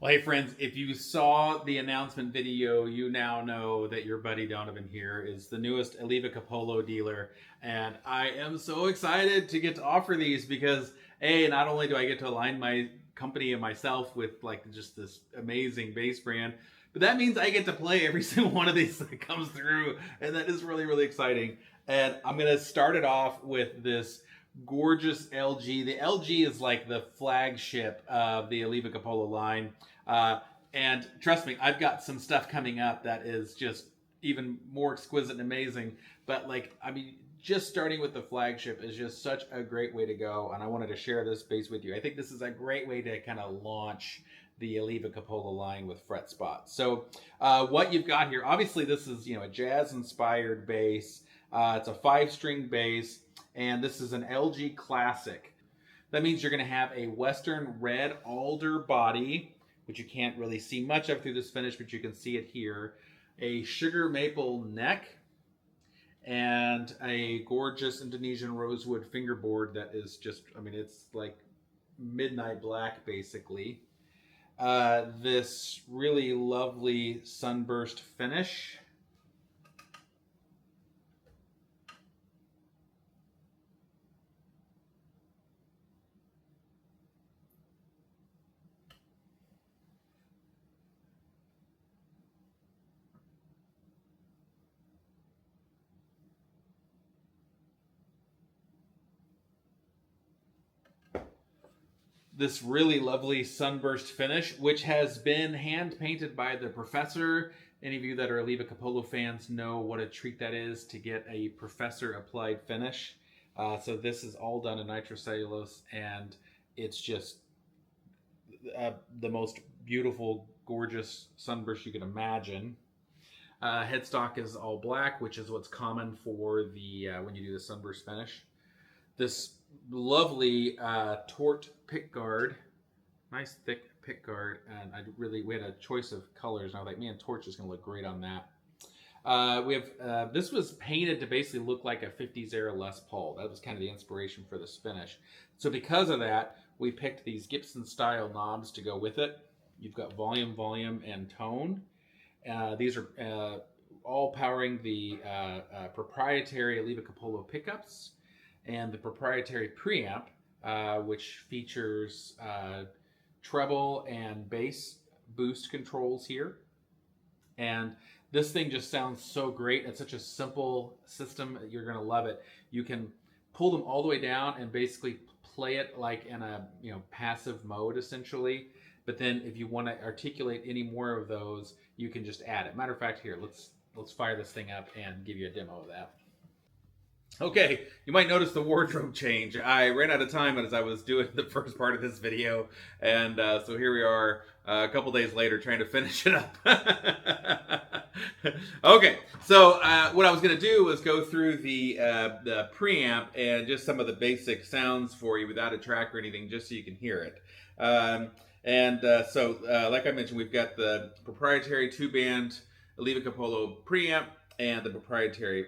Well, hey friends, if you saw the announcement video, you now know that your buddy Donovan here is the newest Alleva Coppolo dealer. And I am so excited to get to offer these because A, not only do I get to align my company and myself with like just this amazing bass brand, but that means I get to play every single one of these that comes through. And that is really, really exciting. And I'm going to start it off with this gorgeous LG. The LG is like the flagship of the Alleva Coppolo line. And trust me, I've got some stuff coming up that is just even more exquisite and amazing. But like, I mean, just starting with the flagship is just such a great way to go. And I wanted to share this bass with you. I think this is a great way to kind of launch the Alleva Coppolo line with FretSpot. So what you've got here, obviously this is, a jazz inspired bass. It's a 5-string bass. And this is an LG Classic. That means you're going to have a Western red alder body, which you can't really see much of through this finish, but you can see it here. A sugar maple neck, and a gorgeous Indonesian rosewood fingerboard that is just, I mean, it's like midnight black, basically. This really lovely sunburst finish. This really lovely sunburst finish, which has been hand painted by the professor. Any of you that are Alleva Coppolo fans know what a treat that is to get a professor applied finish. So this is all done in nitrocellulose, and it's just the most beautiful, gorgeous sunburst you can imagine. Headstock is all black, which is what's common for the when you do the sunburst finish. This lovely tort pick guard, nice thick pick guard, and we had a choice of colors, and I was like, man, torch is going to look great on that. We have this was painted to basically look like a 50s era Les Paul. That was kind of the inspiration for this finish. So because of that, we picked these Gibson style knobs to go with it. You've got volume, and tone. These are all powering the proprietary Alleva Coppolo pickups and the proprietary preamp, which features treble and bass boost controls here. And this thing just sounds so great. It's such a simple system. You're gonna love it. You can pull them all the way down and basically play it like in a passive mode essentially. But then if you want to articulate any more of those, you can just add it. Matter of fact, here, let's fire this thing up and give you a demo of that. Okay, you might notice the wardrobe change. I ran out of time as I was doing the first part of this video, and so here we are a couple days later trying to finish it up. Okay, so what I was going to do was go through the preamp and just some of the basic sounds for you without a track or anything, just so you can hear it. So like I mentioned, we've got the proprietary 2-band Alleva Coppolo preamp and the proprietary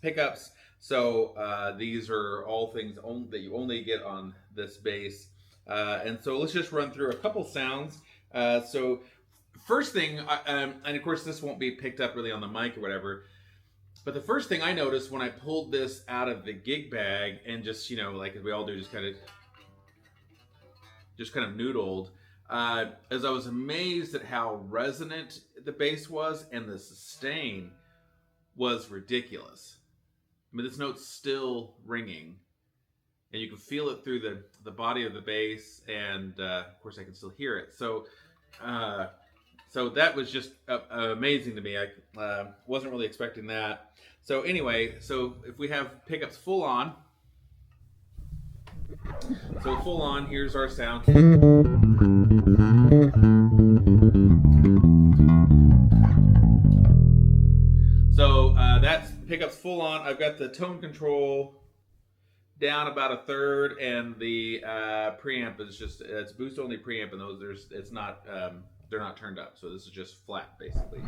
pickups. So these are all things that you only get on this bass. And so let's just run through a couple sounds. So first thing, and of course this won't be picked up really on the mic or whatever, but the first thing I noticed when I pulled this out of the gig bag and just, like we all do, just kind of noodled, as I was amazed at how resonant the bass was, and the sustain was ridiculous. I mean, this note's still ringing, and you can feel it through the body of the bass, and of course I can still hear it. So that was just amazing to me. I wasn't really expecting that. So anyway, so if we have pickups full on, here's our sound. So that's pickups full on. I've got the tone control down about a third, and the preamp is it's boost only preamp, and they're not turned up. So this is just flat basically.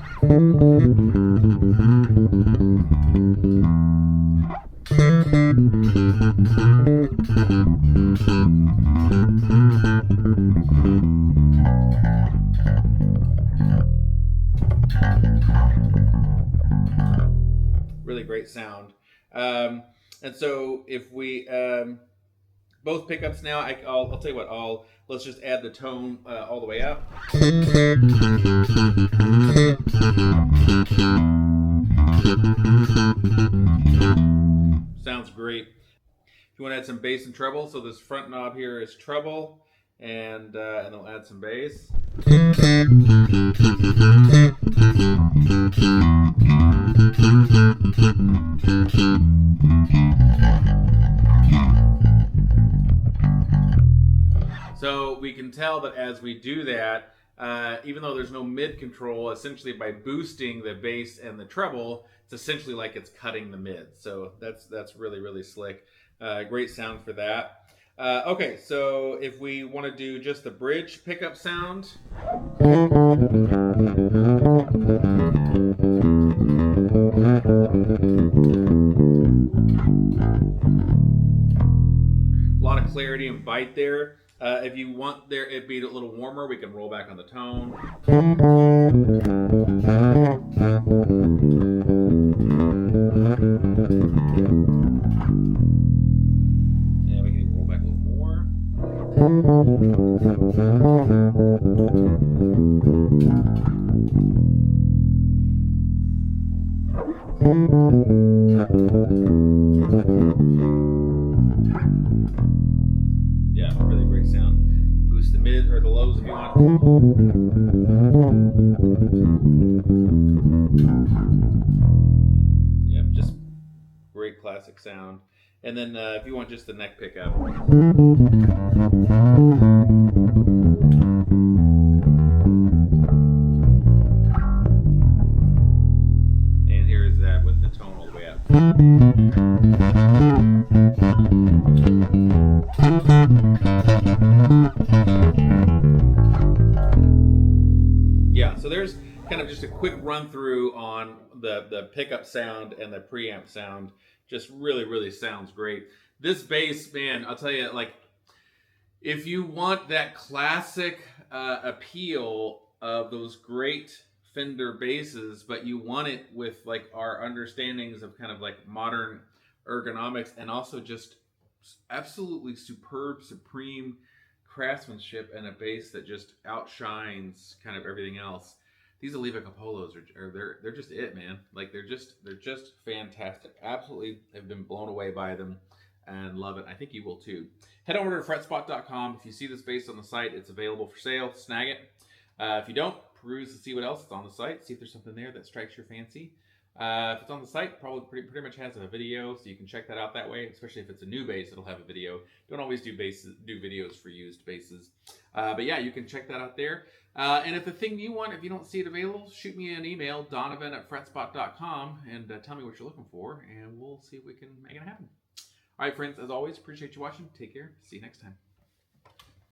Really great sound. And so if we both pickups now, I'll tell you what. Let's just add the tone all the way up. Sounds great. If you want to add some bass and treble, so this front knob here is treble, and I'll add some bass. So we can tell that as we do that, even though there's no mid control, essentially by boosting the bass and the treble, it's essentially like it's cutting the mid. So that's really, really slick. Great sound for that. Okay, so if we want to do just the bridge pickup sound. A lot of clarity and bite there. If you want there it be a little warmer, we can roll back on the tone. And we can even roll back a little more. Yeah, really great sound. Boost the mid or the lows if you want. Yeah, just great classic sound. And then if you want just the neck pickup. And here's that with the tone all the way up. Yeah, so there's kind of just a quick run through on the pickup sound and the preamp sound. Just really, really sounds great. This bass, man, I'll tell you, like, if you want that classic appeal of those great Fender basses, but you want it with like our understandings of kind of like modern ergonomics and also just absolutely superb, supreme craftsmanship and a bass that just outshines kind of everything else. These Alleva Coppolos they're just it, man. Like they're just fantastic. Absolutely have been blown away by them and love it. I think you will too. Head over to FretSpot.com. If you see this bass on the site, it's available for sale. Snag it. If you don't, peruse to see what else is on the site. See if there's something there that strikes your fancy. If it's on the site, probably pretty much has a video, so you can check that out that way. Especially if it's a new bass, it'll have a video. Don't always do videos for used basses, but yeah, you can check that out there. And if the thing you want, if you don't see it available, shoot me an email, donovan@fretspot.com, and tell me what you're looking for, and we'll see if we can make it happen. All right, friends, as always, appreciate you watching. Take care. See you next time.